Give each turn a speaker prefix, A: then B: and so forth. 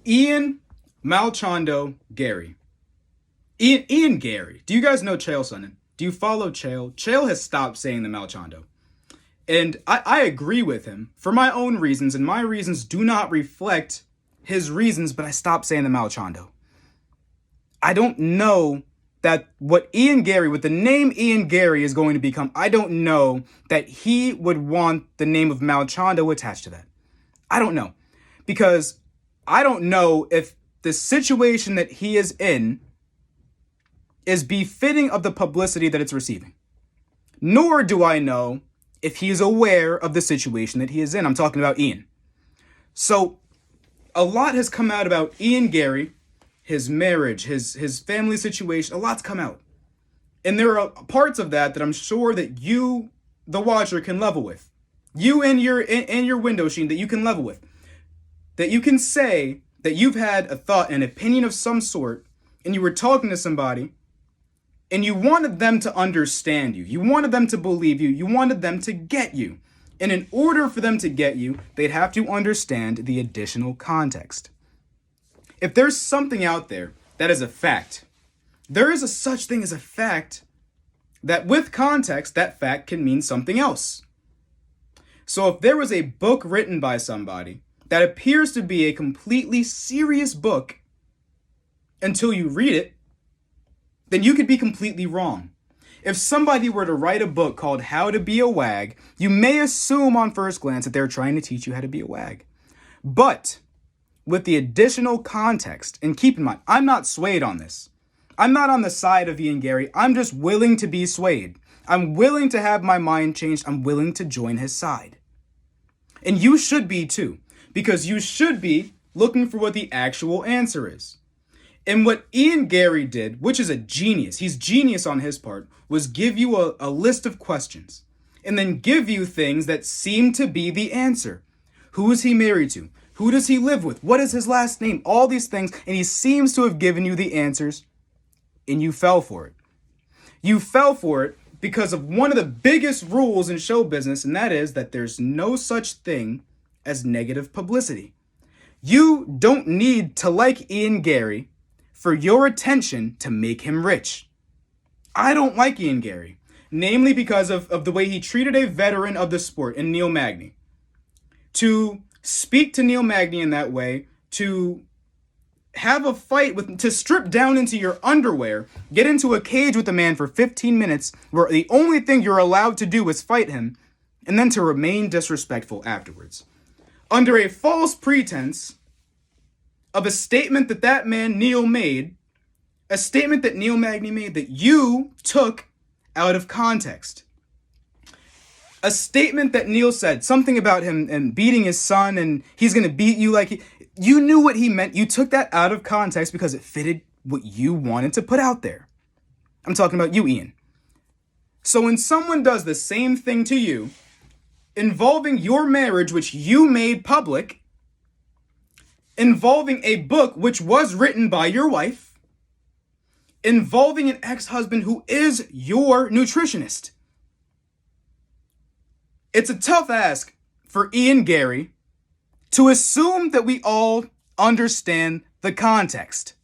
A: Ian, Machado, Garry. Ian Garry. Do you guys know Chael Sonnen? Do you follow Chael? Chael has stopped saying the Machado. And I agree with him for my own reasons, and my reasons do not reflect his reasons, but I stopped saying the Machado. I don't know that what the name Ian Garry is going to become, I don't know that he would want the name of Machado attached to that. I don't know. Because I don't know if the situation that he is in is befitting of the publicity that it's receiving. Nor do I know if he is aware of the situation that he is in. I'm talking about Ian. So a lot has come out about Ian Garry, his marriage, his family situation. A lot's come out. And there are parts of that I'm sure that you, the watcher, can level with. You and your window sheen that you can level with. That you can say that you've had a thought, an opinion of some sort, and you were talking to somebody, and you wanted them to understand you. You wanted them to believe you. You wanted them to get you. And in order for them to get you, they'd have to understand the additional context. If there's something out there that is a fact, there is a such thing as a fact that with context, that fact can mean something else. So if there was a book written by somebody that appears to be a completely serious book until you read it, then you could be completely wrong. If somebody were to write a book called How to Be a Wag, you may assume on first glance that they're trying to teach you how to be a wag. But with the additional context, and keep in mind, I'm not swayed on this. I'm not on the side of Ian Garry. I'm just willing to be swayed. I'm willing to have my mind changed. I'm willing to join his side. And you should be too, because you should be looking for what the actual answer is. And what Ian Garry did, which is a genius, he's genius on his part, was give you a list of questions and then give you things that seem to be the answer. Who is he married to? Who does he live with? What is his last name? All these things. And he seems to have given you the answers, and you fell for it. You fell for it because of one of the biggest rules in show business, and that is that there's no such thing as negative publicity. You don't need to like Ian Garry for your attention to make him rich. I don't like Ian Garry, namely because of the way he treated a veteran of the sport in Neil Magny. To speak to Neil Magny in that way, to have a fight to strip down into your underwear, get into a cage with a man for 15 minutes where the only thing you're allowed to do is fight him, and then to remain disrespectful afterwards. Under a false pretense of a statement that man Neil made, a statement that Neil Magny made that you took out of context. A statement that Neil said, something about him and beating his son and he's going to beat you you knew what he meant. You took that out of context because it fitted what you wanted to put out there. I'm talking about you, Ian. So when someone does the same thing to you, involving your marriage, which you made public, involving a book which was written by your wife, involving an ex-husband who is your nutritionist. It's a tough ask for Ian Garry to assume that we all understand the context.